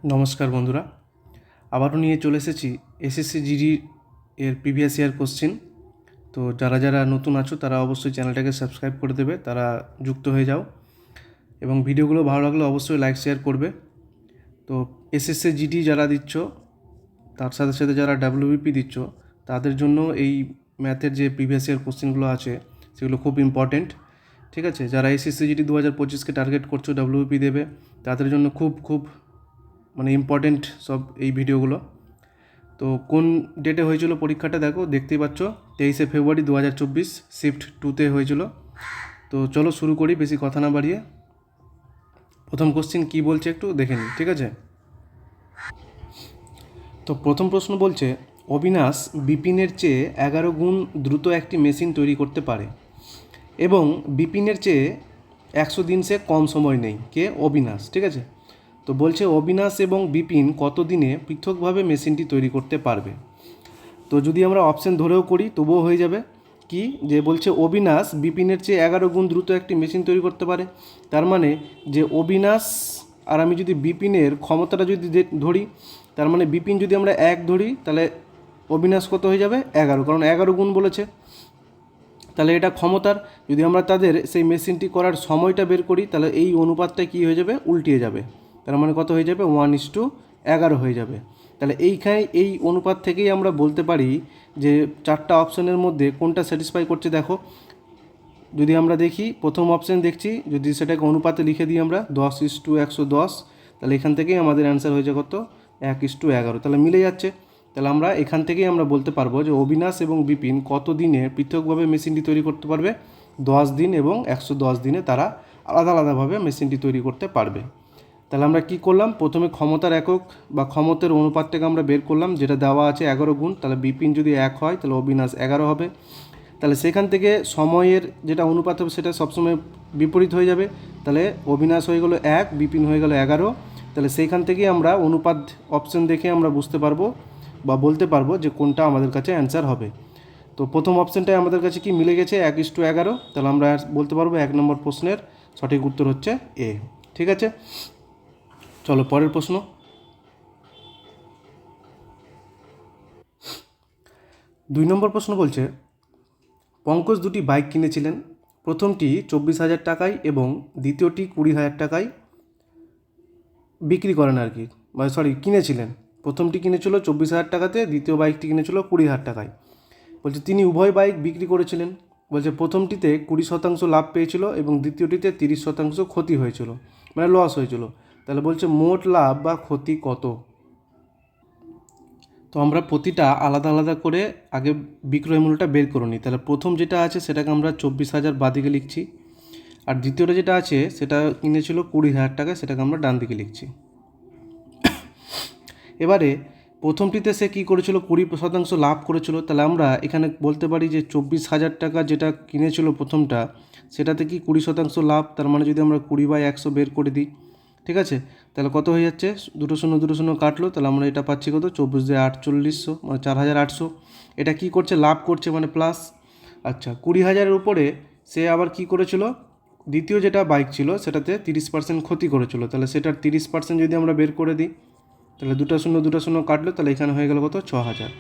নমস্কার বন্ধুরা, আবারও নিয়ে চলে এসেছি এসএসসি জিডি এর প্রিভিয়াস ইয়ার কোশ্চেন। তো যারা যারা নতুন আছো তারা অবশ্যই চ্যানেলটাকে সাবস্ক্রাইব করে দেবে, তারা যুক্ত হয়ে যাও এবং ভিডিওগুলো ভালো লাগলে অবশ্যই লাইক শেয়ার করবে। তো এসএসসি জিডি যারা দিচ্ছ, তার সাথে সাথে যারা ডাব্লিউবিপি দিচ্ছ, তাদের জন্য এই ম্যাথের যে প্রিভিয়াস ইয়ার কোশ্চেনগুলো আছে সেগুলো খুব ইম্পর্টেন্ট। ঠিক আছে, যারা এসএসসি জিডি 2025কে টার্গেট করছো, ডাব্লিউবিপি দেবে, তাদের জন্য খুব খুব ইম্পর্টেন্ট সব এই ভিডিওগুলো। তো কোন ডেটে হয়েছিল পরীক্ষাটা দেখতেই পাচ্ছ, 23শে ফেব্রুয়ারি 2024 শিফট 2তে হয়েছিল। তো চলো শুরু করি বেশি কথা না বাড়িয়ে। প্রথম কোশ্চেন কি বলছে একটু দেখে নিই, ঠিক আছে। তো প্রথম প্রশ্ন বলছে, অবিনাশ বিপিনের চেয়ে 11 গুণ দ্রুত একটি মেশিন তৈরি করতে পারে এবং বিপিনের চেয়ে 100 দিন সে কম সময় নেই। কে? অবিনাশ। ঠিক আছে, তো বলছে অবিনাশ এবং বিপিন কত দিনে পৃথকভাবে মেশিনটি তৈরি করতে পারবে। তো যদি আমরা অপশান ধরেও করি তবুও হয়ে যাবে। কি যে বলছে অবিনাশ বিপিনের চেয়ে 11 গুণ দ্রুত একটি মেশিন তৈরি করতে পারে, তার মানে যে অবিনাশ আর আমি যদি বিপিনের ক্ষমতাটা যদি ধরি, তার মানে বিপিন যদি আমরা 1 ধরি তাহলে অবিনাশ কত হয়ে যাবে? 11, কারণ 11 গুণ বলেছে। তাহলে এটা ক্ষমতার, যদি আমরা তাদের সেই মেশিনটি করার সময়টা বের করি তাহলে এই অনুপাতটা কী হয়ে যাবে? উল্টিয়ে যাবে। তার মানে কত হয়ে যাবে? 1:11 হয়ে যাবে। তাহলে এইখানে এই অনুপাত থেকেই আমরা বলতে পারি যে 4টা অপশানের মধ্যে কোনটা স্যাটিসফাই করছে। দেখো, যদি আমরা দেখি প্রথম অপশান দেখছি, যদি সেটাকে অনুপাতে লিখে দিই আমরা 10:110, তাহলে এখান থেকেই আমাদের অ্যান্সার হয়ে যায় কত? 1:11। তাহলে মিলে যাচ্ছে। তাহলে আমরা এখান থেকেই আমরা বলতে পারবো যে অবিনাশ এবং বিপিন কত দিনে পৃথকভাবে মেশিনটি তৈরি করতে পারবে? 10 দিন এবং 110 দিনে তারা আলাদা আলাদাভাবে মেশিনটি তৈরি করতে পারবে। তাহলে আমরা কি করলাম? প্রথমে ক্ষমতার একক বা ক্ষমতার অনুপাতটাকে আমরা বের করলাম, যেটা দেওয়া আছে 11 গুণ। তাহলে বিপিন যদি 1 হয় তাহলে অবিনাশ 11 হবে। তাহলে সেখান থেকে সময়ের যেটা অনুপাত হবে সেটা সবসময় বিপরীত হয়ে যাবে। তাহলে অবিনাশ হয়ে গেল 1, বিপিন হয়ে গেল 11। তাহলে সেইখান থেকেই আমরা অনুপাত অপশন দেখে আমরা বুঝতে পারবো বা বলতে পারবো যে কোনটা আমাদের কাছে অ্যান্সার হবে। তো প্রথম অপশানটাই আমাদের কাছে কি মিলে গেছে? 1:11। তাহলে আমরা বলতে পারবো 1 নম্বর প্রশ্নের সঠিক উত্তর হচ্ছে এ। ঠিক আছে, চলো পরের প্রশ্ন। 2 নম্বর প্রশ্ন বলছে, পঙ্কজ দুটি বাইক কিনেছিলেন। প্রথমটি 24,000 টাকায় এবং দ্বিতীয়টি 20,000 টাকায় বিক্রি করেন আর কি, কিনেছিলেন। প্রথমটি কিনেছিল 24,000 টাকাতে, দ্বিতীয় বাইকটি কিনেছিল 20,000 টাকায়। বলছে তিনি উভয় বাইক বিক্রি করেছিলেন। বলছে প্রথমটিতে 20% লাভ পেয়েছিল এবং দ্বিতীয়টিতে 30% ক্ষতি হয়েছিল, মানে লস হয়েছিল। তাহলে বলছে মোট লাভ বা ক্ষতি কত? তো আমরা প্রতিটা আলাদা আলাদা করে আগে বিক্রয় মূল্যটা বের করে নিই। তাহলে প্রথম যেটা আছে সেটাকে আমরা 24,000 বাদিকে লিখছি, আর দ্বিতীয়টা যেটা আছে সেটা কিনেছিল 20,000 টাকা, সেটাকে আমরা ডান দিকে লিখছি। এবারে প্রথমটিতে সে কী করেছিল? 20% লাভ করেছিল। তাহলে আমরা এখানে বলতে পারি যে 24,000 টাকা যেটা কিনেছিল প্রথমটা, সেটাতে কি 20% লাভ। তার মানে যদি আমরা 20/100 বের করে দিই, ঠিক আছে, তাহলে কত হয়ে যাচ্ছে? 2 শূন্য কাটলো, তাহলে আমরা এটা পাচ্ছি কত? 24,4800, মানে 4,800। এটা কি করছে? লাভ করছে, মানে প্লাস। আচ্ছা, 20,000-এর উপরে সে আবার কি করেছিল? দ্বিতীয় যেটা বাইক ছিল সেটাতে 30% ক্ষতি করেছিল। তাহলে সেটার 30% যদি আমরা বের করে দিই, তাহলে 2 শূন্য কাটলো, তাহলে এখানে হয়ে গেল কত? 6,000।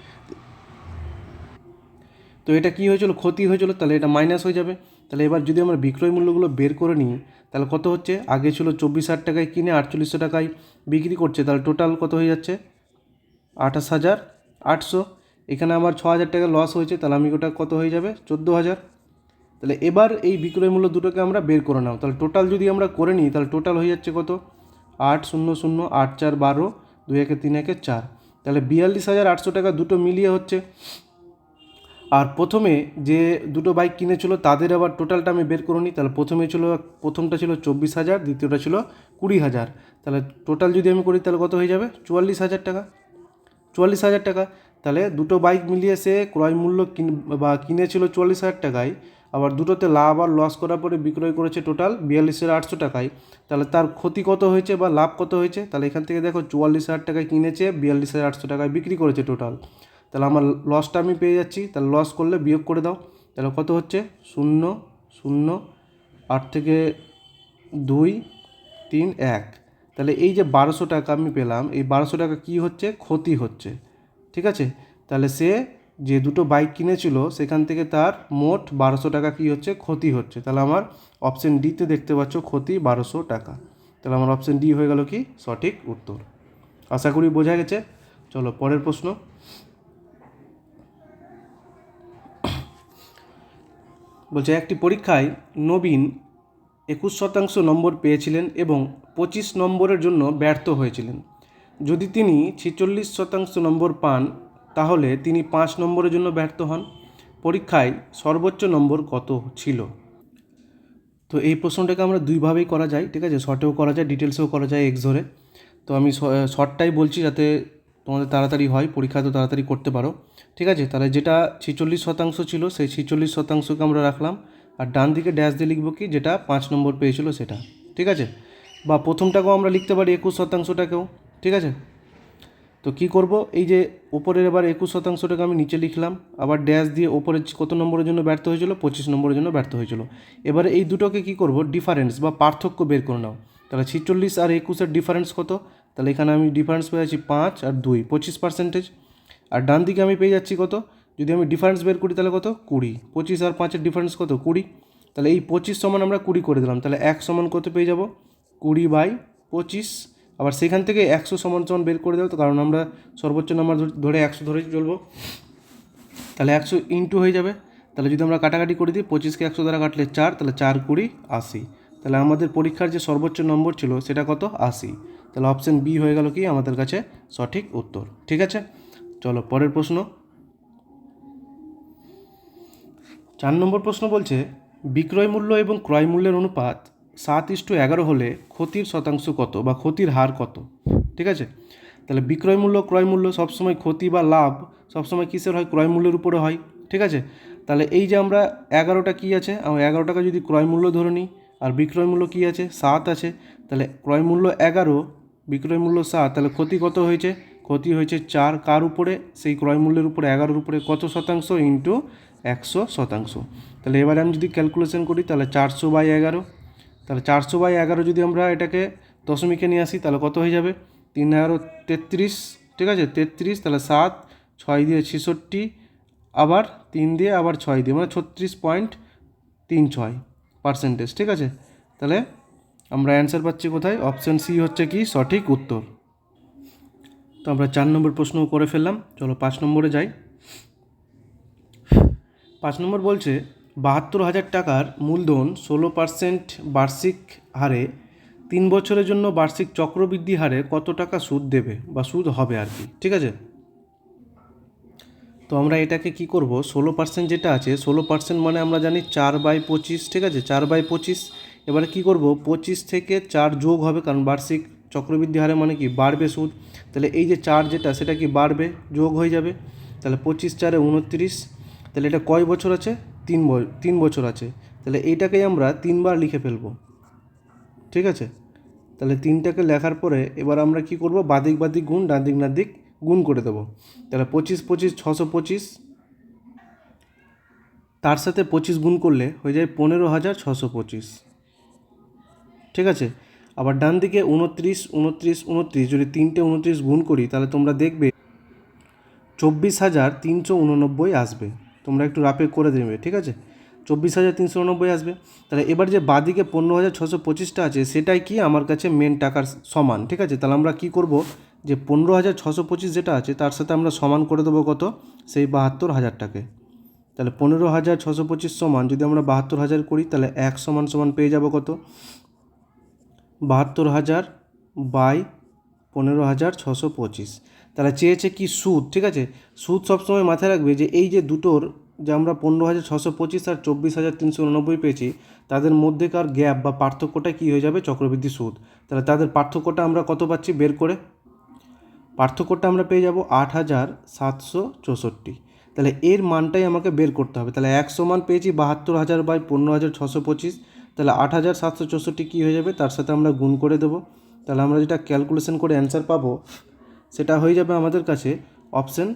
তো এটা কি হয়েছিল? ক্ষতি হয়েছিল, তাহলে এটা মাইনাস হয়ে যাবে। তাহলে এবার যদি আমরা বিক্রয় মূল্যগুলো বের করে নিই, তাহলে কত হচ্ছে? আগে ছিল 24,000 টাকায় কিনে 4800 টাকায় বিক্রি করছে, তাহলে টোটাল কত হয়ে যাচ্ছে? 28,800। এখানে আমার 6,000 টাকা লস হয়েছে, তাহলে আমি ওটা কত হয়ে যাবে? 14,000। তাহলে এবার এই বিক্রয় মূল্য দুটোকে আমরা বের করে নাও। তাহলে টোটাল যদি আমরা করে নিই তাহলে টোটাল হয়ে যাচ্ছে কত? 800, 8 4 12, 2 1 3 1 4। তাহলে 42,800 টাকা দুটো মিলিয়ে হচ্ছে। আর প্রথমে যে দুটো বাইক কিনেছিল তাদের আবার টোটালটা আমি বের করে নিই। তাহলে প্রথমটা ছিল 24,000, দ্বিতীয়টা ছিল 20,000। তাহলে টোটাল যদি আমি করি তাহলে কত হয়ে যাবে? 44,000 টাকা। 44,000 টাকা। তাহলে দুটো বাইক মিলিয়ে সে ক্রয় মূল্য কিনেছিল 44,000 টাকায়, আবার দুটোতে লাভ আর লস করার পরে বিক্রয় করেছে টোটাল 42,800 টাকায়। তাহলে তার ক্ষতি কত হয়েছে বা লাভ কত হয়েছে? তাহলে এখান থেকে দেখো 44,000 টাকায় কিনেছে, 42,800 টাকায় বিক্রি করেছে টোটাল। তাহলে আমার লসটা আমি পেয়ে যাচ্ছি। তাহলে লস করলে বিয়োগ করে দাও, তাহলে কত হচ্ছে? 0 0 8 থেকে 2 3 1, তাহলে এই যে 1200 টাকা আমি পেলাম, এই 1200 টাকা কী হচ্ছে, ক্ষতি হচ্ছে। ঠিক আছে, তাহলে সে যে দুটো বাইক কিনেছিল সেখান থেকে তার মোট 1200 টাকা কী হচ্ছে, ক্ষতি হচ্ছে। তাহলে আমার অপশন ডিতে দেখতে পাচ্ছ ক্ষতি 1200 টাকা। তাহলে আমার অপশন ডি হয়ে গেল কি সঠিক উত্তর। আশা করি বোঝা গেছে। চলো পরের প্রশ্ন। বলছে একটি পরীক্ষায় নবীন 21% নম্বর পেয়েছিলেন এবং 25 নম্বরের জন্য ব্যর্থ হয়েছিলেন। যদি তিনি 46% নম্বর পান তাহলে তিনি 5 নম্বরের জন্য ব্যর্থ হন। পরীক্ষায় সর্বোচ্চ নম্বর কত ছিল? তো এই প্রশ্নটাকে আমরা দুইভাবেই করা যায়, ঠিক আছে, শর্টেও করা যায়, ডিটেলসেও করা যায় এক্স ধরে। তো আমি শর্টটাই বলছি যাতে তোমাদের তাড়াতাড়ি হয়, পরীক্ষা তো তাড়াতাড়ি করতে পারো। ঠিক আছে, তাহলে যেটা 46% ছিল সেই 46%কে আমরা রাখলাম, আর ডান দিকে ড্যাশ দিয়ে লিখবো কি যেটা 5 নম্বর পেয়েছিল সেটা। ঠিক আছে, বা প্রথমটাকেও আমরা লিখতে পারি 21%টাকেও। ঠিক আছে, তো কি করব, এই যে ওপরের এবার 21%টাকে আমি নিচে লিখলাম, আবার ড্যাশ দিয়ে ওপরে কত নম্বরের জন্য ব্যর্থ হয়েছিল, 25 নম্বরের জন্য ব্যর্থ হয়েছিল। এবারে এই দুটোকে কি করব, ডিফারেন্স বা পার্থক্য বের করে নাও। তাহলে 46 আর 21-এর ডিফারেন্স কত? তাহলে এখানে আমি ডিফারেন্স পেয়ে যাচ্ছি 5 আর 2, 25%। আর ডান দিকে আমি পেয়ে যাচ্ছি কত, যদি আমি ডিফারেন্স বের করি তাহলে কত, 20। 25 আর 5-এর ডিফারেন্স কত, 20। তাহলে এই 25 সমান আমরা 20 করে দিলাম, তাহলে 1 সমান কত পেয়ে যাব, 20/25। আবার সেখান থেকে 100 সমান সমান বের করে দেবো, তো কারণ আমরা সর্বোচ্চ নাম্বার ধরে 100 ধরেই চলবো। তাহলে 100 ইন্টু হয়ে যাবে। তাহলে যদি আমরা কাটাকাটি করে দিই, 25কে 100 দ্বারা কাটলে 4, তাহলে 4 20 80। তাহলে আমাদের পরীক্ষার যে সর্বোচ্চ নম্বর ছিল সেটা কত, 80। তাহলে অপশান বি হয়ে গেল কি আমাদের কাছে সঠিক উত্তর। ঠিক আছে, চলো পরের প্রশ্ন। 4 নম্বর প্রশ্ন বলছে বিক্রয় মূল্য এবং ক্রয় মূল্যের অনুপাত 7:11 হলে ক্ষতির শতাংশ কত বা ক্ষতির হার কত? ঠিক আছে, তাহলে বিক্রয় মূল্য ক্রয় মূল্য সবসময় ক্ষতি বা লাভ সবসময় কিসের হয়, ক্রয় মূল্যের উপরে হয়। ঠিক আছে, তাহলে এই যে আমরা 11টা কী আছে, আমরা 11 টাকা যদি ক্রয় মূল্য ধরে নিই, আর বিক্রয় মূল্য কী আছে, 7 আছে, তাহলে ক্রয় মূল্য 11, বিক্রয় মূল্য 7, তাহলে ক্ষতি কত হয়েছে, ক্ষতি হয়েছে 4। কার উপরে, সেই ক্রয় মূল্যের উপরে 11-র উপরে কত শতাংশ, ইন্টু 100%। তাহলে এবারে আমি যদি ক্যালকুলেশন করি তাহলে 400/11, তাহলে 400/11 যদি আমরা এটাকে দশমিকে নিয়ে আসি তাহলে কত হয়ে যাবে, 3 × 33। ঠিক আছে, 33, তাহলে 7, 6 দিয়ে 66, আবার 3 দিয়ে আবার 6 দিয়ে, মানে 36.36%। ঠিক আছে, তাহলে আমরা অ্যান্সার পাচ্ছি কোথায়, অপশান সি হচ্ছে কি সঠিক উত্তর। তো আমরা 4 নম্বর প্রশ্ন করে ফেললাম। চলো 5 নম্বরে যাই। 5 নম্বর বলছে 72,000 টাকার মূলধন 16% বার্ষিক হারে 3 বছরের জন্য বার্ষিক চক্রবৃদ্ধি হারে কত টাকা সুদ দেবে বা সুদ হবে আর কি। ঠিক আছে, তো আমরা এটাকে কি করব, 16% যেটা আছে, 16% মানে আমরা জানি 4/25। ঠিক আছে, 4/25। এবারে কি করব, 25 থেকে 4 যোগ হবে, কারণ বার্ষিক চক্রবৃদ্ধি হারে মানে কি বাড়বে সুদ। তাহলে এই যে 4 যেটা সেটা কি বাড়বে, যোগ হয়ে যাবে। তাহলে 25 4 29। তাহলে এটা কয় বছর আছে, 3 বছর আছে। তাহলে এইটাকেই আমরা 3বার লিখে ফেলবো। ঠিক আছে, তাহলে 3টাকে লেখার পরে এবার আমরা কি করব, বাদিক বাদিক গুণ, ডান দিক ডান দিক গুণ করে দেবো। তাহলে 25 25 625, তার সাথে 25 গুণ করলে হয়ে যায় 15,625। ঠিক আছে, আবার ডান দিকে 29 29 29, যদি 3টে 29 গুণ করি তাহলে তোমরা দেখবে 24,389 আসবে। তোমরা একটু রাপে করে দেবে। ঠিক আছে, 24,389 আসবে। তাহলে এবার যে বাদিকে 15,625টা আছে সেটাই কি আমার কাছে মেন টাকার সমান। ঠিক আছে, তাহলে আমরা কি করব, যে 15,625 যেটা আছে তার সাথে আমরা সমান করে দেবো কত, সেই 72,000টাকে। তাহলে 15,625 সমান যদি আমরা 72,000 করি তাহলে 1 সমান সমান পেয়ে যাব কত, 72,000/15,625। তাহলে চেয়েছে কি সুদ। ঠিক আছে, সুদ সবসময় মাথায় রাখবে যে এই যে দুটোর, যে আমরা 15,625 আর 24,389 পেয়েছি, তাদের মধ্যেকার গ্যাপ বা পার্থক্যটা কী হয়ে যাবে, চক্রবৃদ্ধি সুদ। তাহলে তাদের পার্থক্যটা আমরা কত পাচ্ছি বের করে, পার্থক্যটা আমরা পেয়ে যাব 8,764। তাহলে এর মানটাই আমাকে বের করতে হবে। তাহলে 1 সমান পেয়েছি 72,000/15,625। তাহলে 8,764 কী হয়ে যাবে, তার সাথে আমরা গুণ করে দেবো। তাহলে আমরা যেটা ক্যালকুলেশন করে অ্যান্সার পাবো সেটা হয়ে যাবে আমাদের কাছে অপশান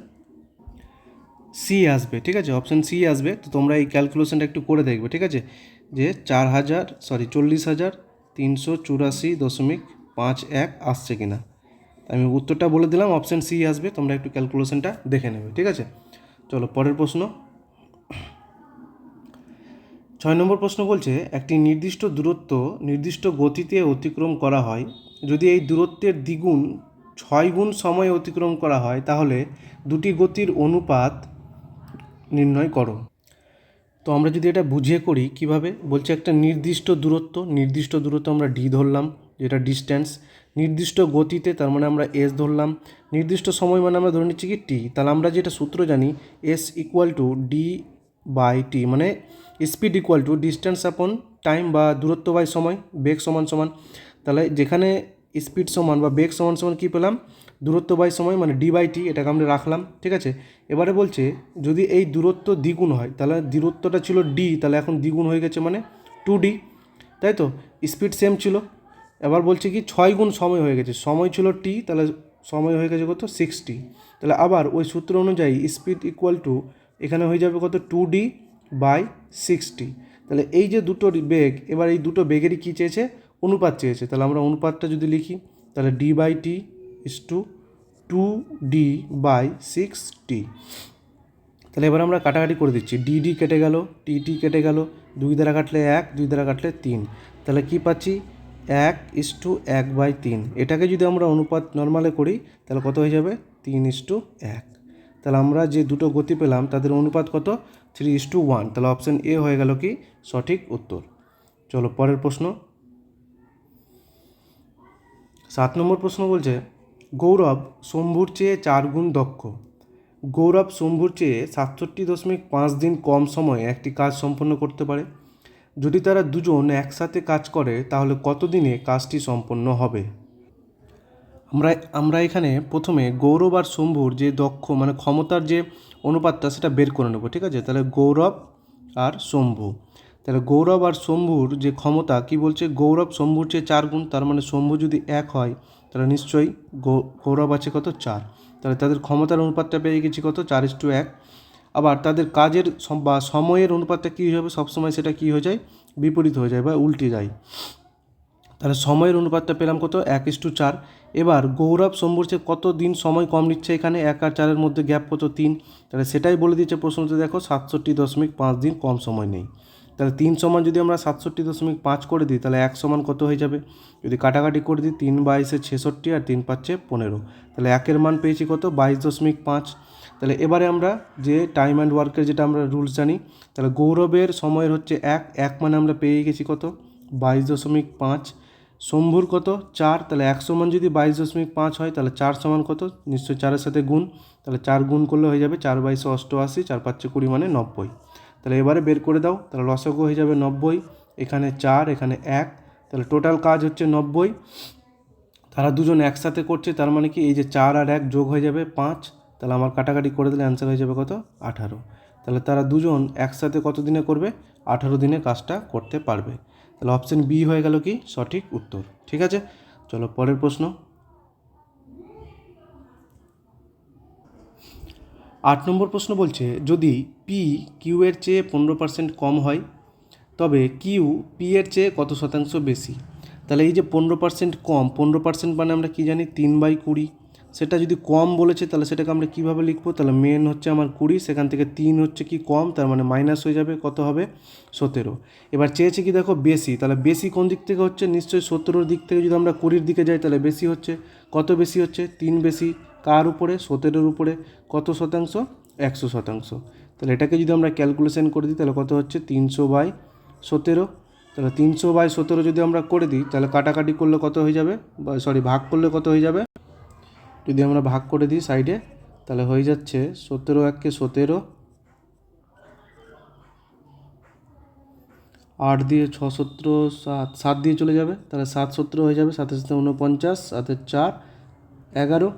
সি আসবে। ঠিক আছে, অপশান সি আসবে। তো তোমরা এই ক্যালকুলেশনটা একটু করে দেখবে। ঠিক আছে, যে 40,384.5 5 1 আসছে কিনা। আমি উত্তরটা বলে দিলাম, অপশান সি আসবে, তোমরা একটু ক্যালকুলেশনটা দেখে নেবে, ঠিক আছে। চলো পরের প্রশ্ন। 6 নম্বর প্রশ্ন বলছে, একটি নির্দিষ্ট দূরত্ব নির্দিষ্ট গতিতে অতিক্রম করা হয়, যদি এই দূরত্বের দ্বিগুণ 6 গুণ সময়ে অতিক্রম করা হয় তাহলে দুটি গতির অনুপাত নির্ণয় করো। তো আমরা যদি এটা বুঝিয়ে করি কিভাবে, বলছে একটা নির্দিষ্ট দূরত্ব আমরা ডি ধরলাম, যেটা ডিস্ট্যান্স, নির্দিষ্ট গতিতে তার মানে আমরা এস ধরলাম, নির্দিষ্ট সময় মানে আমরা ধরে নিচ্ছি কি টি। তাহলে আমরা যেটা সূত্র জানি, S equal to D by T, মানে speed equal to distance upon time, বা দূরত্ব বাই সময়, বেগ সমান সমান। তাহলে যেখানে স্পিড সমান বা বেগ সমান সমান কী পেলাম, দূরত্ব বাই সময়, মানে ডি বাই টি, এটাকে আমরা রাখলাম, ঠিক আছে। এবারে বলছে যদি এই দূরত্ব দ্বিগুণ হয়, তাহলে দূরত্বটা ছিল ডি, তাহলে এখন দ্বিগুণ হয়ে গেছে মানে 2D, তাই তো। স্পিড সেম ছিল, এবার বলছে কি 6 গুণ সময় হয়ে গেছে, সময় ছিল টি, তাহলে সময় হয়ে গেছে কত 60। তাহলে আবার ওই সূত্র অনুযায়ী স্পিড ইকুয়াল টু এখানে হয়ে যাবে কত 2D বাই 60। তাহলে এই যে দুটো বেগ, এবার এই দুটো বেগেরই কী চেয়েছে, অনুপাত চেয়েছে। তাহলে আমরা অনুপাতটা যদি লিখি, তাহলে D by T is two 2D by 60। তাহলে এবার আমরা কাটাকাটি করে দিচ্ছি, ডি কেটে গেল, টি কেটে গেল, 2 দ্বারা কাটলে 1, 2 দ্বারা কাটলে 3, তাহলে কি পাচ্ছি 1:1/3। এটাকে যদি আমরা অনুপাত নর্মালে করি তাহলে কত হয়ে যাবে 3:1। তাহলে আমরা যে দুটো গতি পেলাম তাদের অনুপাত কত, 3:1। তাহলে অপশান এ হয়ে গেল কি সঠিক উত্তর। চলো পরের প্রশ্ন। 7 নম্বর প্রশ্ন বলছে, গৌরব শম্ভুর চেয়ে 4 গুণ দক্ষ। গৌরব শম্ভুর চেয়ে 67.5 দিন কম সময়ে একটি কাজ সম্পন্ন করতে পারে। যদি তারা দুজন একসাথে কাজ করে তাহলে কত দিনে কাজটি সম্পন্ন হবে। আমরা এখানে প্রথমে গৌরব আর শম্ভুর যে দক্ষ মানে ক্ষমতার যে অনুপাতটা সেটা বের করে নেব, ঠিক আছে। তাহলে গৌরব আর শম্ভু, তাহলে গৌরব আর শম্ভুর যে ক্ষমতা কি বলছে, গৌরব শম্ভুর চেয়ে 4 গুণ, তার মানে শম্ভু যদি 1 হয় তাহলে নিশ্চয়ই গৌরব আছে কত 4। তাহলে তাদের ক্ষমতার অনুপাতটা পেয়ে গেছি কত 4:1। আবার তাদের কাজের বা সময়ের অনুপাতটা কী হবে, সবসময় সেটা কী হয়ে যায়, বিপরীত হয়ে যায় বা উল্টে যায়। তাহলে সময়ের অনুপাতটা পেলাম কত 1:4। এবার গৌরব শম্ভুর চেয়ে কত দিন সময় কম নিচ্ছে, এখানে 1 আর 4-এর মধ্যে গ্যাপ কত 3। তাহলে সেটাই বলে দিচ্ছে প্রশ্নতে, দেখো 67.5 দিন কম সময় নেই। তাহলে 3 সমান যদি আমরা 67.5 করে দিই তাহলে 1 সমান কত হয়ে যাবে, যদি কাটাকাটি করে দিই 3/22 আর 3 পাচ্ছে 15। তাহলে 1-এর মান পেয়েছি কত 22.5। তাহলে এবারে আমরা যে টাইম অ্যান্ড ওয়ার্কের যেটা আমরা রুলস জানি, তাহলে গৌরবের সময়ের হচ্ছে 1 মানে আমরা পেয়ে গেছি কত 22.5। শম্ভুর কত 4, তাহলে 1 সমান যদি 22.5 হয় তাহলে 4 সমান কত, নিশ্চয়ই 4-এর সাথে গুণ, তাহলে 4 গুণ করলে হয়ে যাবে 4/22 4 5 20 মানে 90। তাহলে এবারে বের করে দাও, তাহলে লসাগু হয়ে যাবে 90, এখানে 4 এখানে 1, তাহলে টোটাল কাজ হচ্ছে 90। তারা দুজন একসাথে করছে, তার মানে কি এই যে 4 আর 1 যোগ হয়ে যাবে 5। তাহলে আমার কাটাকাটি করে দিলে অ্যান্সার হয়ে যাবে কত 18। তাহলে তারা দুজন একসাথে কত দিনে করবে, 18 দিনে কাজটা করতে পারবে। তাহলে অপশান বি হয়ে গেল কি সঠিক উত্তর, ঠিক আছে। চলো পরের প্রশ্ন। 8 নম্বর প্রশ্ন বলছে, যদি পি কিউ এর চেয়ে 15% কম হয় তবে কিউ পি এর চেয়ে কত শতাংশ বেশি। তাহলে এই যে 15% কম, 15% মানে আমরা কী জানি 3/20। সেটা যদি কম বলেছে তাহলে সেটাকে আমরা কীভাবে লিখবো, তাহলে মেন হচ্ছে আমার 20, সেখান থেকে 3 হচ্ছে কি কম, তার মানে মাইনাস হয়ে যাবে, কত হবে 17। এবার চেয়েছে কি দেখো বেশি, তাহলে বেশি কোন দিক থেকে হচ্ছে, নিশ্চয়ই 17-র দিক থেকে। যদি আমরা 20-র দিকে যাই তাহলে বেশি হচ্ছে, কত বেশি হচ্ছে 3 বেশি, কার উপরে 17-র উপরে, কত শতাংশ 100%। তাহলে এটাকে যদি আমরা ক্যালকুলেশন করে দিই তাহলে কত হচ্ছে 300/17। তাহলে 300/17 যদি আমরা করে দিই তাহলে কাটাকাটি করলে কত হয়ে যাবে, ভাগ করলে কত হয়ে যাবে, যদি আমরা ভাগ করে দিই সাইডে তাহলে হয়ে যাচ্ছে 17 1 17, 8 দিয়ে 6 17 7, 7 দিয়ে চলে যাবে, তাহলে 7 17 হয়ে যাবে, 7 7 49, 7 4 11,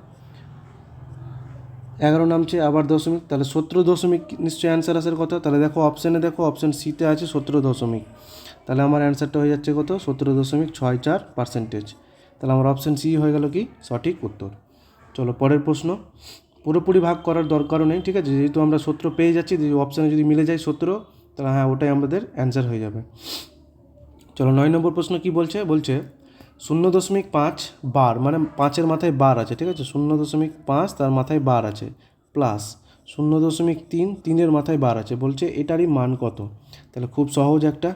11 নামছে আবার দশমিক, তাহলে 17 দশমিক নিশ্চয়ই অ্যান্সার আসার কথা। তাহলে দেখো অপশানে, দেখো অপশান সিতে আছে 17 দশমিক, তাহলে আমার অ্যান্সারটা হয়ে যাচ্ছে কত 17.64%। তাহলে আমার অপশান সি হয়ে গেল কি সঠিক উত্তর। চলো পরের প্রশ্ন। পুরোপুরি ভাগ করার দরকারও নেই, ঠিক আছে, যেহেতু আমরা 17 পেয়ে যাচ্ছি, যে অপশানে যদি মিলে যায় 17 তাহলে হ্যাঁ ওটাই আমাদের অ্যান্সার হয়ে যাবে। চলো 9 নম্বর প্রশ্ন কি বলছে, 0.5 বার, মানে 5-এর মাথায় বার আছে, ঠিক আছে, 0.5 তার মাথায় বার আছে, প্লাস 0.3 3-এর মাথায় বার আছে, বলছে এটারই মান কত। তাহলে খুব সহজ একটা।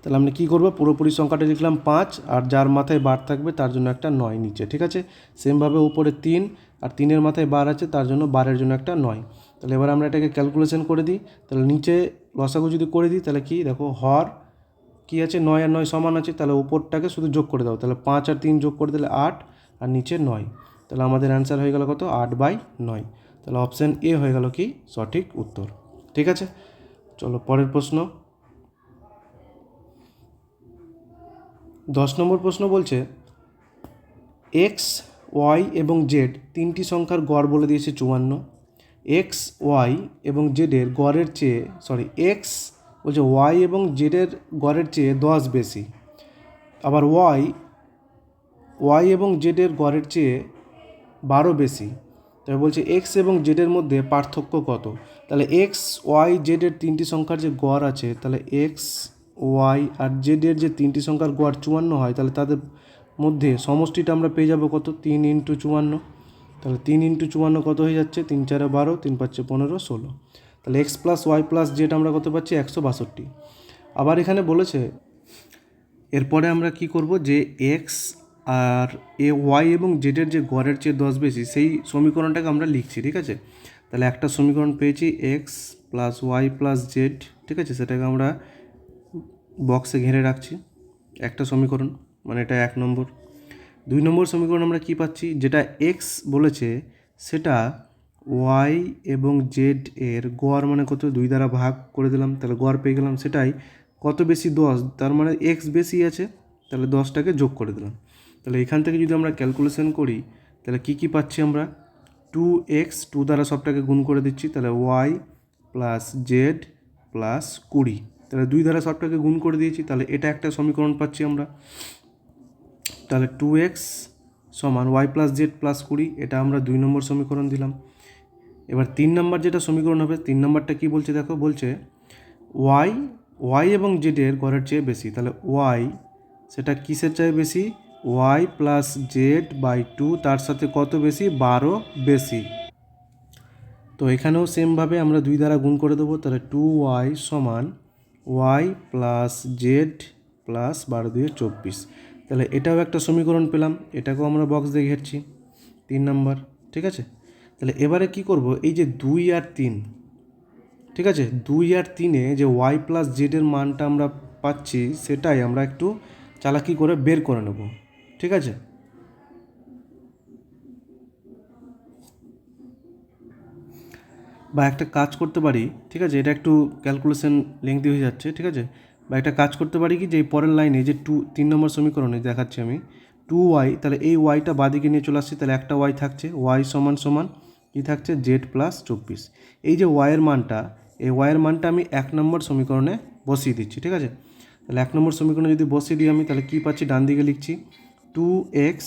তাহলে আমরা কী করবো, পুরোপুরি সংখ্যাটা লিখলাম 5, আর যার মাথায় বার থাকবে তার জন্য একটা 9 নিচে, ঠিক আছে। সেমভাবে উপরে 3, আর 3-এর মাথায় বার আছে, তার জন্য বারের জন্য একটা 9। তাহলে এবার আমরা এটাকে ক্যালকুলেশন করে দিই। তাহলে নিচে লসাগু যদি করে দিই, তাহলে কি দেখো, হর কী আছে, 9 আর 9 সমান আছে, তাহলে উপরটাকে শুধু যোগ করে দাও, তাহলে 5 আর 3 যোগ করে দিলে 8, আর নিচে 9। তাহলে আমাদের অ্যান্সার হয়ে গেল কত, 8/9। তাহলে অপশান এ হয়ে গেল কি সঠিক উত্তর, ঠিক আছে। চলো পরের প্রশ্ন। 10 নম্বর প্রশ্ন বলছে এক্স, ওয়াই এবং জেড তিনটি সংখ্যার গড় বলে দিয়েছে 54। এক্স, ওয়াই এবং জেডের গড়ের চেয়ে এক্স বলছে ওয়াই এবং জেডের গড়ের চেয়ে 10 বেশি, আবার ওয়াই এবং জেডের গড়ের চেয়ে 12 বেশি। তবে বলছে এক্স এবং জেডের মধ্যে পার্থক্য কত। তাহলে এক্স, ওয়াই, জেডের তিনটি সংখ্যার যে গড় আছে, তাহলে এক্স, ওয়াই আর জেডের যে তিনটি সংখ্যার গড় 54 হয়, তাহলে তাদের মধ্যে সমষ্টিটা আমরা পেয়ে যাবো কত, 3 × 54। তাহলে 3 × 54 কত হয়ে যাচ্ছে, 3 × 4 = 12, 3 × 5 = 15, 16। তাহলে X plus Y plus Z আমরা কত পাচ্ছি, 162। আবার এখানে বলেছে এরপরে আমরা কি করব, যে এক্স আর ওয়াই এবং জেডের যে গড়ের চেয়ে 10 বেশি, সেই সমীকরণটাকে আমরা লিখছি, ঠিক আছে। তাহলে একটা সমীকরণ পেয়েছি X plus Y plus Z, ঠিক আছে, সেটাকে আমরা বক্সে ঘিরে রাখছি, একটা সমীকরণ, মানে এটা 1 নম্বর। 2 নম্বর সমীকরণ আমরা কি পাচ্ছি, যেটা এক্স বলেছে সেটা ওয়াই এবং জেড এর গড় মানে কত, 2 দ্বারা ভাগ করে দিলাম, তাহলে গড় পেয়ে গেলাম, সেটাই কত বেশি, 10, তার মানে এক্স বেশি আছে, তাহলে 10টাকে যোগ করে দিলাম। তাহলে এখান থেকে যদি আমরা ক্যালকুলেশন করি, তাহলে কি পাচ্ছি আমরা, 2x, 2 দ্বারা সবটাকে গুণ করে দিচ্ছি, তাহলে ওয়াই প্লাস জেড প্লাস 20, তাহলে 2 দ্বারা সবটাকে গুণ করে দিয়েছি, তাহলে এটা একটা সমীকরণ পাচ্ছি আমরা। তাহলে 2x সমান ওয়াই প্লাস জেড প্লাস 20, এটা আমরা 2 নম্বর সমীকরণ দিলাম। এবার 3 নম্বর যেটা সমীকরণ হবে, 3 নম্বরটা কী বলছে দেখো, বলছে ওয়াই এবং জেডের গড়ের চেয়ে বেশি, তাহলে ওয়াই সেটা কিসের চেয়ে বেশি, ওয়াই প্লাস জেড বাই 2, তার সাথে কত বেশি, 12 বেশি। তো এখানেও সেমভাবে আমরা 2 দ্বারা গুণ করে দেবো, তাহলে 2y সমান ওয়াই প্লাস জেড প্লাস 12 × 2 = 24। তাহলে এটাও একটা সমীকরণ পেলাম, এটাকেও আমরা বক্স দিয়ে ঘেরছি, 3 নম্বর, ঠিক আছে। তাহলে এবারে কি করব, এই যে 2 আর 3, ঠিক আছে, 2 আর 3-এ যে ওয়াই প্লাস জেডের মানটা আমরা পাচ্ছি, সেটাই আমরা একটু চালাকি করে বের করে নেব, ঠিক আছে। বা একটা কাজ করতে পারি, ঠিক আছে, এটা একটু ক্যালকুলেশন লেংথি হয়ে যাচ্ছে, ঠিক আছে। বা একটা কাজ করতে পারি কি, যে এই পরের লাইনে যে 3 নম্বর সমীকরণে দেখাচ্ছি আমি 2y, তাহলে এই ওয়াইটা বাদিকে নিয়ে চলে আসছি, তাহলে একটা ওয়াই থাকছে, ওয়াই সমান সমান কী থাকছে, জেড প্লাস 24। এই যে ওয়াইয়ের মানটা, এই ওয়াইয়ের মানটা আমি 1 নম্বর সমীকরণে বসিয়ে দিচ্ছি, ঠিক আছে। তাহলে 1 নম্বর সমীকরণে যদি বসিয়ে দিই আমি, তাহলে কী পাচ্ছি, ডান দিকে লিখছি 2x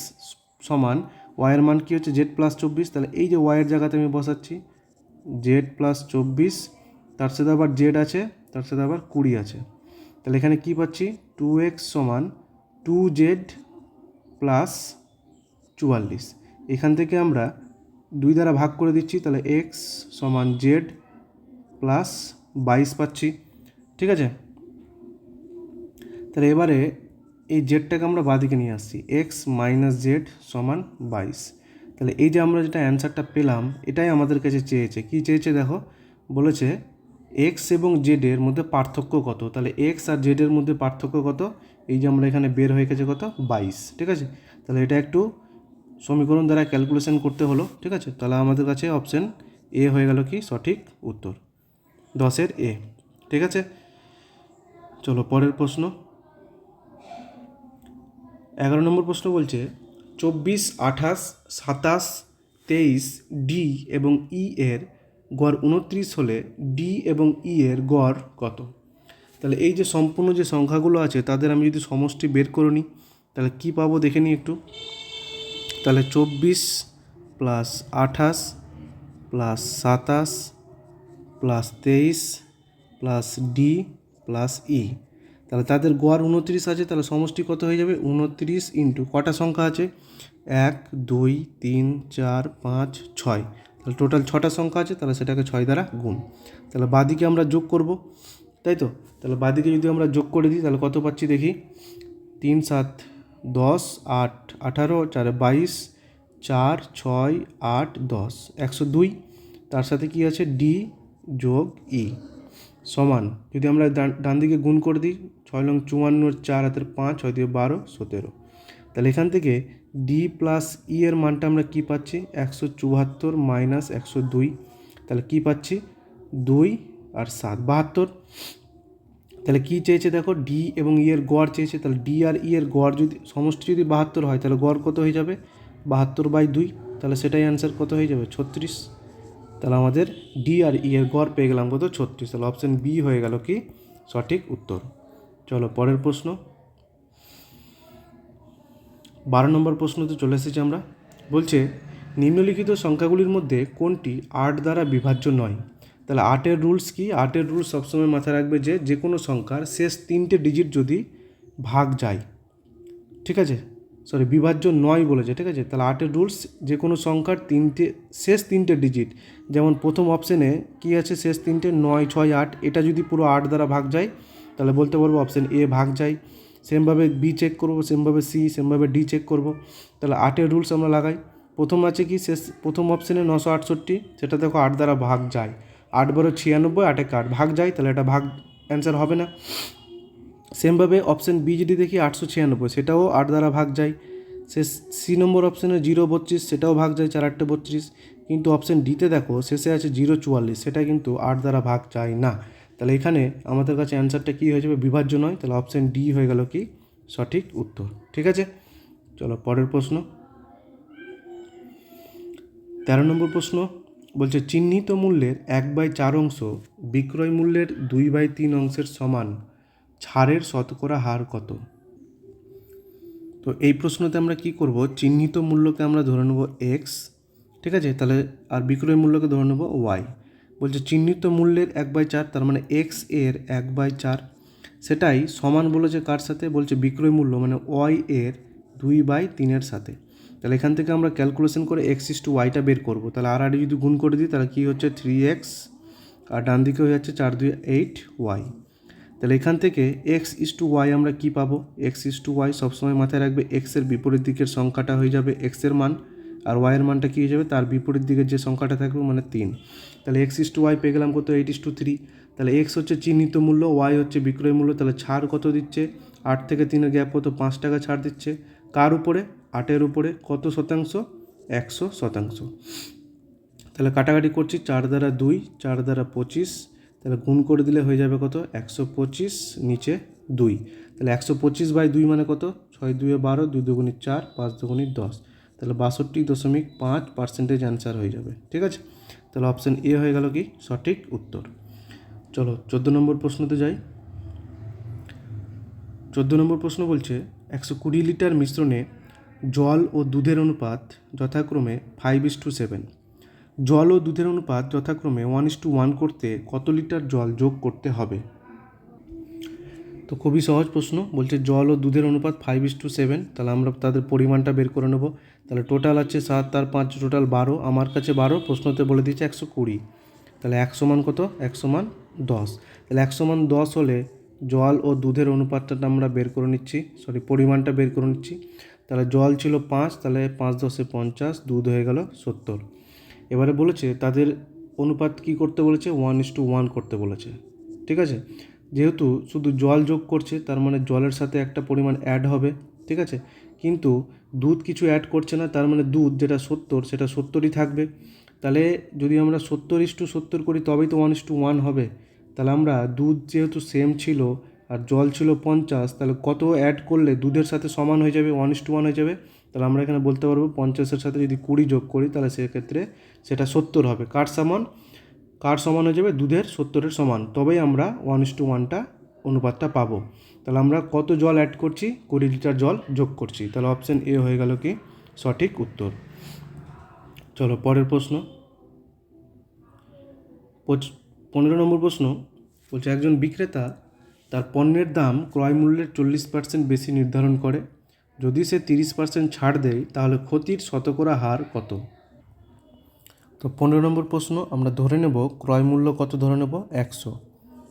সমান ওয়াইয়ের মান কী হচ্ছে, জেড প্লাস 24, তাহলে এই যে ওয়াইয়ের জায়গাতে আমি বসাচ্ছি জেড প্লাস 24, তার সাথে আবার জেড আছে, তার সাথে আবার 20 আছে। তাহলে এখানে কী পাচ্ছি, 2x সমান 2z প্লাস 44। এখান থেকে আমরা 2 দ্বারা ভাগ করে দিচ্ছি, তাহলে x সমান জেড প্লাস 22 পাচ্ছি, ঠিক আছে। তাহলে এবারে এই জেডটাকে আমরা বাঁদিকে নিয়ে আসছি, x মাইনাস জেড সমান 22। তাহলে এই যে আমরা যেটা অ্যান্সারটা পেলাম, এটাই আমাদের কাছে চেয়েছে, কি চেয়েছে দেখো, বলেছে এক্স এবং জেডের মধ্যে পার্থক্য কত। তাহলে এক্স আর জেডের মধ্যে পার্থক্য কত, এই যে আমরা এখানে বের হয়ে গেছে কত, 22, ঠিক আছে। তাহলে এটা একটু সমীকরণ দ্বারা ক্যালকুলেশন করতে হলো, ঠিক আছে। তাহলে আমাদের কাছে অপশান এ হয়ে গেল কি সঠিক উত্তর, 10-এর এ, ঠিক আছে। চলো পরের প্রশ্ন। 11 নম্বর প্রশ্ন বলছে 24, 28, 27, 23 ডি এবং ই এর গড় 29 হলে ডি এবং ই এর গড় কত। তাহলে এই যে সম্পূর্ণ যে সংখ্যাগুলো আছে, তাদের আমি যদি সমষ্টি বের করে নিই, তাহলে কী পাবো দেখে নিই একটু। তাহলে 24 plus 28 plus 27 plus 23 plus D plus E, তাহলে তাদের গড় 29 আছে, তাহলে সমষ্টি কত হয়ে যাবে? 29 ইন্টু কটা সংখ্যা আছে? 1 2 3 4 5 6, তাহলে টোটাল 6টা সংখ্যা আছে, তাহলে সেটাকে 6 দ্বারা গুণ। তাহলে বাদিকে আমরা যোগ করব, তাই তো? তাহলে বাদিকে যদি আমরা যোগ করে দিই তাহলে কত পাচ্ছি দেখি। 3 7 10 8 18 4 22 4 6 8 10 102। তার সাথে কি আছে? ডি যোগ ই সমান, যদি আমরা ডান দিকে গুণ করে দিই, 6 লং 54, 4 হাতের 5, 6 দিয়ে 12 17। তাহলে এখান থেকে ডি প্লাস ই এর মানটা আমরা কী পাচ্ছি? 174 মাইনাস 102, তাহলে কী পাচ্ছি? 2 আর 7 72। তাহলে কী চেয়েছে দেখো, ডি এবং ই এর গড় চেয়েছে। তাহলে ডি আর ই এর গড় যদি সমষ্টি যদি 72 হয়, তাহলে গড় কত হয়ে যাবে? 72/2, তাহলে সেটাই অ্যান্সার কত হয়ে যাবে? 36। তাহলে আমাদের ডি আর ই এর গড় পেয়ে গেলাম কত? 36। তাহলে অপশান বি হয়ে গেল কি সঠিক উত্তর। চলো পরের প্রশ্ন, 12 নম্বর প্রশ্নতে চলে এসেছি আমরা। বলছে নিম্নলিখিত সংখ্যাগুলির মধ্যে কোনটি 8 দ্বারা বিভাজ্য নয়? তাহলে 8-এর রুলস কি? 8-এর রুলস সবসময় মাথায় রাখবে যে কোনো সংখ্যার শেষ 3টে ডিজিট যদি ভাগ যায়, ঠিক আছে, সরি বিভাজ্য নয় বলেছে, ঠিক আছে। তাহলে 8-এর রুলস যে কোনো সংখ্যার শেষ 3টে ডিজিট, যেমন প্রথম অপশানে কী আছে? শেষ 3টে 9 6 8, এটা যদি পুরো 8 দ্বারা ভাগ যায় তাহলে বলতে পারবো অপশান এ ভাগ যায়। সেমভাবে বি চেক করবো, সেমভাবে সি, সেমভাবে ডি চেক করব। তাহলে 8-এর রুলস আমরা লাগাই। প্রথম আছে কি? প্রথম অপশানে 968, সেটা দেখো 8 দ্বারা ভাগ যায়। 8 12 96, 8 1 8 ভাগ যায়, তাহলে এটা ভাগ অ্যান্সার হবে না। সেমভাবে অপশান বি যদি দেখি 896, সেটাও 8 দ্বারা ভাগ যায়। সি নম্বর অপশানে 0 32, সেটাও ভাগ যায়, 4 8 32। কিন্তু অপশান ডিতে দেখো শেষে আছে 0 44, সেটা কিন্তু 8 দ্বারা ভাগ যায় না। তাহলে এখানে আমাদের কাছে অ্যান্সারটা কী হয়ে যাবে? বিভাজ্য নয়। তাহলে অপশান ডি হয়ে গেল কি সঠিক উত্তর, ঠিক আছে। চলো পরের প্রশ্ন, 13 নম্বর প্রশ্ন। বলছে চিহ্নিত মূল্যের 1/4 অংশ বিক্রয় মূল্যের 2/3 অংশের সমান, ছাড়ের শতকরা হার কত? তো এই প্রশ্নতে আমরা কি করব? চিহ্নিত মূল্যকে আমরা ধরে নেব এক্স, ঠিক আছে, তাহলে আর বিক্রয় মূল্যকে ধরে নেব ওয়াই। বলছে চিহ্নিত মূল্যের 1/4, তার মানে এক্স এর 1/4, সেটাই সমান বলেছে কার সাথে? বলছে বিক্রয় মূল্য মানে ওয়াই এর 2/3 সাথে। তাহলে এখান থেকে আমরা ক্যালকুলেশন করে x/y বের করব। তাহলে আর যদি গুণ করে দিই তাহলে কী হচ্ছে? 3x, আর ডান দিকে হয়ে যাচ্ছে 4 2 8y। তাহলে এখান থেকে x/y আমরা কি পাবো? x/y সবসময় মাথায় রাখবে, এক্সের বিপরীত দিকের সংখ্যাটা হয়ে যাবে এক্সের মান, আর ওয়াইয়ের মানটা কী হয়ে যাবে? তার বিপরীত দিকের যে সংখ্যাটা থাকবে মানে 3। তাহলে x/y পেয়ে গেলাম কত? 8/3। তাহলে এক্স হচ্ছে চিহ্নিত মূল্য, ওয়াই হচ্ছে বিক্রয় মূল্য। তাহলে ছাড় কত দিচ্ছে? 8 থেকে 3-এর গ্যাপ কত? 5 টাকা ছাড় দিচ্ছে। কার উপরে? 8-এর উপরে। কত শতাংশ? 100%। তাহলে কাটাকাটি করছি, 4 দ্বারা 2, 4 দ্বারা 25, তাহলে গুণ করে দিলে হয়ে যাবে কত? 125, নিচে 2। তাহলে 125/2 মানে কত? 6 2 12, 2 2 4, 5 2 10। তাহলে 62.5% অ্যান্সার হয়ে যাবে, ঠিক আছে। তাহলে অপশান এ হয়ে গেল কি সঠিক উত্তর। চলো 14 নম্বর প্রশ্নতে যাই। 14 নম্বর প্রশ্ন বলছে 120 লিটার মিশ্রণে জল ও দুধের অনুপাত যথাক্রমে 5:7। জল ও দুধের অনুপাত যথাক্রমে 1:1 করতে কত লিটার জল যোগ করতে হবে? তো খুবই সহজ প্রশ্ন। বলছে জল ও দুধের অনুপাত 5:7, তাহলে আমরা তাদের পরিমাণটা বের করে নেব। তাহলে টোটাল আছে 7 আর 5 টোটাল 12, আমার কাছে 12, প্রশ্নতে বলে দিচ্ছে 120। তাহলে 1 সমান কত? 1 সমান 10। তাহলে 1 সমান 10 হলে জল ও দুধের অনুপাতটা আমরা বের করে নিচ্ছি, পরিমাণটা বের করে নিচ্ছি। তাহলে জল ছিল 5, তাহলে 5 10 50, দুধ হয়ে গেল 70। এবারে বলেছে তাদের অনুপাত কি করতে বলেছে? 1:1 করতে বলেছে, ঠিক আছে। যেহেতু শুধু জল যোগ করছে, তার মানে জলের সাথে একটা পরিমাণ অ্যাড হবে, ঠিক আছে। কিন্তু দুধ কিছু অ্যাড করছে না, তার মানে দুধ যেটা 70 সেটা 70ই থাকবে। তাহলে যদি আমরা 70:70 করি তবেই তো 1:1 হবে। তাহলে আমরা দুধ যেহেতু সেম ছিল আর জল ছিল 50, তাহলে কত অ্যাড করলে দুধের সাথে সমান হয়ে যাবে? 1:1 হয়ে যাবে। তাহলে আমরা এখানে বলতে পারবো 50-এর সাথে যদি 20 যোগ করি তাহলে সেক্ষেত্রে সেটা 70 হবে। কার সমান হয়ে যাবে? দুধের 70-এর সমান, তবেই আমরা 1:1টা অনুপাতটা পাবো। তাহলে আমরা কত জল অ্যাড করছি? 20 লিটার জল যোগ করছি। তাহলে অপশান এ হয়ে গেল কি সঠিক উত্তর। চলো পরের প্রশ্ন, 15 নম্বর প্রশ্ন। বলছে একজন বিক্রেতা তার পণ্যের দাম ক্রয় মূল্যের 40% বেশি নির্ধারণ করে। যদি সে 30% ছাড় দেয় তাহলে ক্ষতির শতকরা হার কত? তো 15 নম্বর প্রশ্ন, আমরা ধরে নেব ক্রয় মূল্য কত, ধরে নেব 100।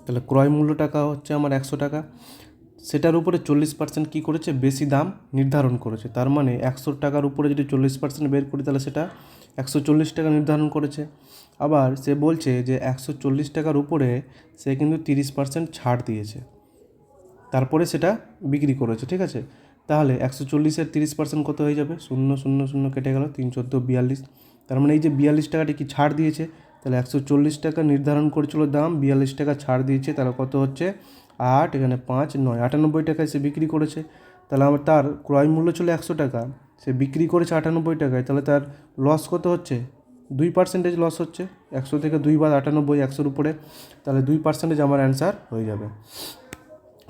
তাহলে ক্রয় মূল্য টাকা হচ্ছে আমার 100 টাকা, সেটার উপরে 40% কী করেছে, বেশি দাম নির্ধারণ করেছে। তার মানে 100 টাকার উপরে যদি 40% বের করি তাহলে সেটা 140 টাকা নির্ধারণ করেছে। আবার সে বলছে যে 140 টাকার উপরে সে কিন্তু 30% ছাড় দিয়েছে, তারপরে সেটা বিক্রি করেছে, ঠিক আছে। তাহলে 140-এর 30% কত হয়ে যাবে, 0 0 0 কেটে গেল, 3 14 42। তার মানে এই যে 42 টাকাটি কি ছাড় দিয়েছে, তাহলে 140 টাকা নির্ধারণ করেছিল দাম, 42 টাকা ছাড় দিয়েছে, তাহলে কত হচ্ছে 8, এখানে 5 9, 98 টাকায় সে বিক্রি করেছে। তাহলে আমার তার ক্রয় মূল্য ছিল 100 টাকা, সে বিক্রি করেছে 98 টাকায়, তাহলে তার লস কত হচ্ছে, 2% লস হচ্ছে। 100 থেকে 2 বাদ 98, 100-র উপরে, তাহলে 2% আমার অ্যান্সার হয়ে যাবে।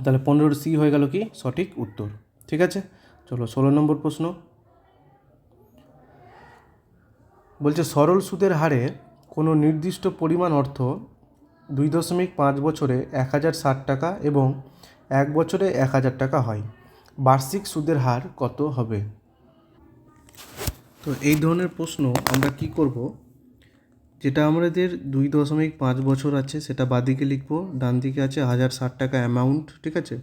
তাহলে 15C হয়ে গেল কি সঠিক উত্তর, ঠিক আছে। চলো 16 নম্বর প্রশ্ন, বলছে সরল সুদের হারে কোনো নির্দিষ্ট পরিমাণ অর্থ 2.5 বছরে 1060 টাকা এবং 1 বছরে 1000 টাকা হয়, বার্ষিক সুদের হার কত হবে? তো এই ধরনের প্রশ্ন আমরা কি করব, যেটা আমাদের 2.5 বছর আছে সেটা বাদিকে লিখব, ডান দিকে আছে 1060 টাকা অ্যামাউন্ট, ঠিক আছে,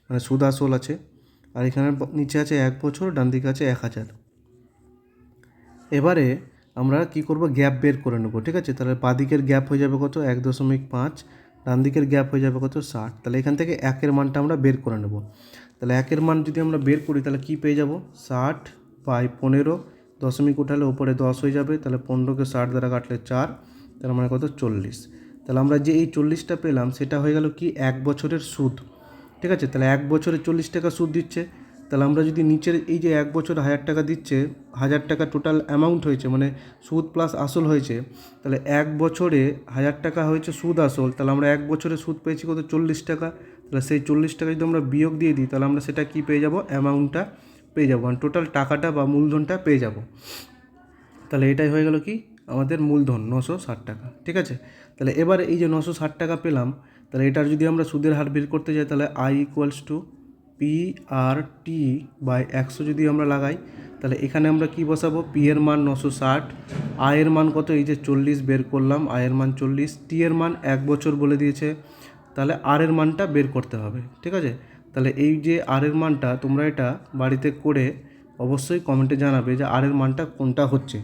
মানে সুদ আসল আছে। আর এখানে নিচে আছে 1 বছর, ডান দিকে আছে 1000। এবারে আমরা কি করব, গ্যাপ বের করে নেব, ঠিক আছে। তাহলে বাদিকের গ্যাপ হয়ে যাবে কত, 1.5, ডান দিকের গ্যাপ হয়ে যাবে কত, 60। তাহলে এখান থেকে 1-এর মানটা আমরা বের করে নেব। তাহলে 1-এর মান যদি আমরা বের করি তাহলে কি পেয়ে যাব, 60/15, দশমিক উঠালে ওপরে 10 হয়ে যাবে, তাহলে 15কে 60 দ্বারা কাটলে 4, তার মানে কত, 40। তাহলে আমরা যে এই 40টা পেলাম সেটা হয়ে গেল কি 1 বছরের সুদ, ঠিক আছে। তাহলে 1 বছরে 40 টাকা সুদ দিচ্ছে। তাহলে আমরা যদি নিচের এই যে 1 বছর 1000 টাকা দিচ্ছে, 1000 টাকা টোটাল অ্যামাউন্ট হয়েছে, মানে সুদ প্লাস আসল হয়েছে, তাহলে 1 বছরে 1000 টাকা হয়েছে সুদ আসল, তাহলে আমরা 1 বছরে সুদ পেয়েছি কত, 40 টাকা। তাহলে সেই 40 টাকা যদি আমরা বিয়োগ দিয়ে দিই তাহলে আমরা সেটা কি পেয়ে যাব, অ্যামাউন্টটা পেয়ে যাবো, মানে টোটাল টাকাটা বা মূলধনটা পেয়ে যাব। তাহলে এটাই হয়ে গেল কি আমাদের মূলধন 960 টাকা, ঠিক আছে। তাহলে এবার এই যে 960 টাকা পেলাম, তাহলে এটার যদি আমরা সুদের হার বের করতে যাই তাহলে I = PRT/100 যদি আমরা লাগাই, তাহলে এখানে আমরা কি বসাবো, P এর মান 960, I এর মান কত, এই যে 40 বের করলাম, I এর মান 40, T এর মান 1 বছর বলে দিয়েছে, তাহলে R এর মানটা বের করতে হবে, ঠিক আছে। তাহলে এই যে R এর মানটা তোমরা এটা বাড়িতে করে অবশ্যই কমেন্টে জানাবে যে আর এর মানটা কোনটা হচ্ছে।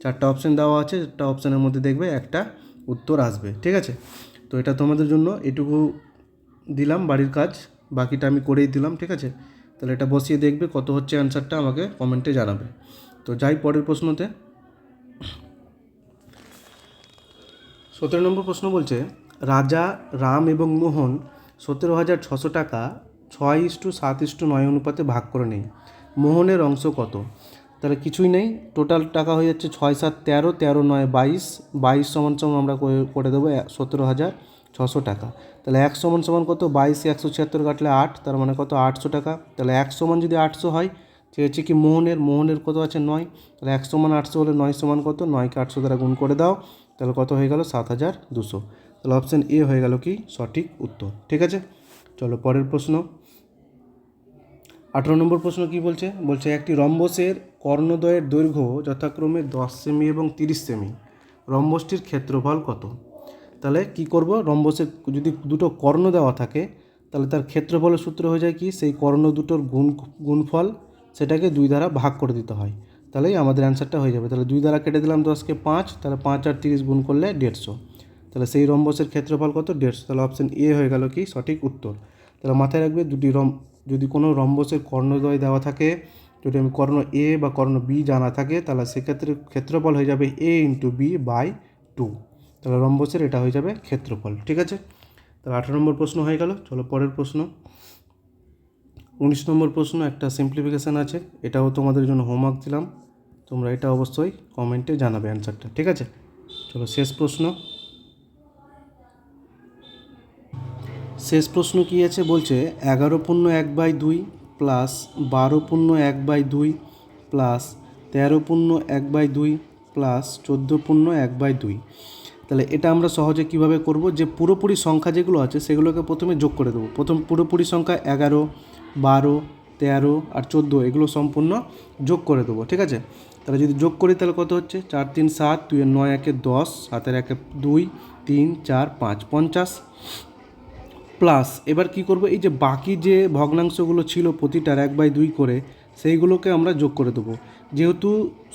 4টা অপশান দেওয়া আছে, 4টা অপশানের মধ্যে দেখবে একটা উত্তর আসবে, ঠিক আছে। তো এটা তোমাদের জন্য এটুকু দিলাম বাড়ির কাজ, বাকিটা আমি করেই দিলাম, ঠিক আছে। তাহলে এটা বসিয়ে দেখবে কত হচ্ছে অ্যান্সারটা, আমাকে কমেন্টে জানাবে। তো যাই পরের প্রশ্নতে। 17 নম্বর প্রশ্ন বলছে, রাজা, রাম এবং মোহন 17,600 টাকা 6:7:9 অনুপাতে ভাগ করে নেই, মোহনের অংশ কত? তাহলে কিছুই নেই, টোটাল টাকা হয়ে যাচ্ছে 6 7 13, 13 9 22, 22 সমান সমান আমরা করে দেবো 17,600 টাকা। তাহলে 1 সমান সমান কত, 22 176 কাটলে 8, তার মানে কত, 800 টাকা। তাহলে 1 সমান যদি 800 হয়, সে হচ্ছে কি মোহনের কত আছে, 9। তাহলে 1 সমান 800 হলে 9 সমান কত, 9কে 800 দ্বারা গুণ করে দাও, তাহলে কত হয়ে গেল, 7,200। তাহলে অপশান এ হয়ে গেল কি সঠিক উত্তর, ঠিক আছে। চলো পরের প্রশ্ন। 18 নম্বর প্রশ্ন কি বলছে, বলছে একটি রম্বসের কর্ণদ্বয়ের দৈর্ঘ্য যথাক্রমে 10 সেমি এবং 30 সেমি, রম্বসটির ক্ষেত্রফল কত? তাহলে কি করব, রম্বসের যদি দুটো কর্ণ দেওয়া থাকে তাহলে তার ক্ষেত্রফলের সূত্র হয়ে যায় কি, সেই কর্ণ দুটোর গুণফল সেটাকে 2 দ্বারা ভাগ করে দিতে হয়, তাহলেই আমাদের অ্যান্সারটা হয়ে যাবে। তাহলে 2 দ্বারা কেটে দিলাম 10কে 5, তাহলে 5 আর 30 গুণ করলে 150, তাহলে সেই রম্বসের ক্ষেত্রফল কত, 150। তাহলে অপশান এ হয়ে গেল কি সঠিক উত্তর। তাহলে মাথায় রাখবে যদি কোনো রম্বসের কর্ণদ্বয় দেওয়া থাকে, যদি আমি কর্ণ এ বা কর্ণ বি জানা থাকে, তাহলে সেক্ষেত্রে ক্ষেত্রফল হয়ে যাবে A × B/2, তাহলে রম্বসের এটা হয়ে যাবে ক্ষেত্রফল, ঠিক আছে। তাহলে 18 নম্বর প্রশ্ন হয়ে গেল। চলো পরের প্রশ্ন। 19 নম্বর প্রশ্ন একটা সিম্পলিফিকেশান আছে, এটাও তোমাদের জন্য হোমওয়ার্ক দিলাম, তোমরা এটা অবশ্যই কমেন্টে জানাবে অ্যান্সারটা, ঠিক আছে। চলো শেষ প্রশ্ন। শেষ প্রশ্ন কী আছে, বলছে 11/1/2 প্লাস 12/1/2 প্লাস 13/1/2 প্লাস 14/1/2 তাহলে এটা আমরা সহজে কিভাবে করব, যে পুরোপুরি সংখ্যা যেগুলো আছে সেগুলোকে প্রথমে যোগ করে দেবো। প্রথম পুরোপুরি সংখ্যা 11, 12, 13 আর 14 এগুলো সম্পূর্ণ যোগ করে দেবো, ঠিক আছে। তাহলে যদি যোগ করি তাহলে কত হচ্ছে, 4 3 7, 2 9 1 10, 7 1 2, 3 4 5 50 প্লাস এবার কি করব, এই যে বাকি যে ভগ্নাংশগুলো ছিল প্রতিটার 1/2 করে সেইগুলোকে আমরা যোগ করে দেবো। যেহেতু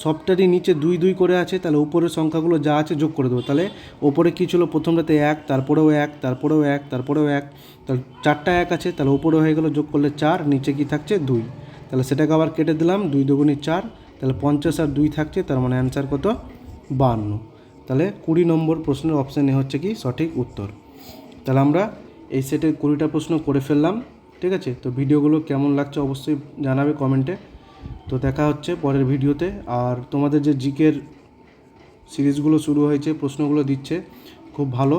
সবটারই নিচে 2 2 করে আছে, তাহলে উপরের সংখ্যাগুলো যা আছে যোগ করে দেবো। তাহলে ওপরে কী ছিল, প্রথমটাতে 1, তারপরেও 1, তারপরেও 1, তারপরেও 1, তাহলে 4টা 1 আছে, তাহলে উপরে হয়ে গেল, যোগ করলে 4, নিচে কি থাকছে 2, তাহলে সেটাকে আবার কেটে দিলাম, 2 দুগুণে 4, তাহলে 50 আর 2 থাকছে, তার মানে অ্যান্সার কত, 52। তাহলে 20 নম্বর প্রশ্নের অপশান এ হচ্ছে কি সঠিক উত্তর। তাহলে আমরা এই সেটে 20টা প্রশ্ন করে ফেললাম, ঠিক আছে। তো ভিডিওগুলো কেমন লাগছে অবশ্যই জানাবে কমেন্টে। তো দেখা হচ্ছে পরের ভিডিওতে। আর তোমাদের যে জিকের সিরিজগুলো শুরু হয়েছে, প্রশ্নগুলো দিচ্ছে খুব ভালো,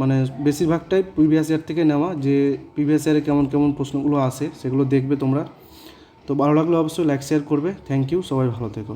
মানে বেশিরভাগটাই প্রিভিয়াস ইয়ার থেকে নেওয়া, যে প্রিভিয়াস ইয়ারে কেমন কেমন প্রশ্নগুলো আসে সেগুলো দেখবে তোমরা। তো ভালো লাগলে অবশ্যই লাইক শেয়ার করবে। থ্যাংক ইউ, সবাই ভালো থেকো।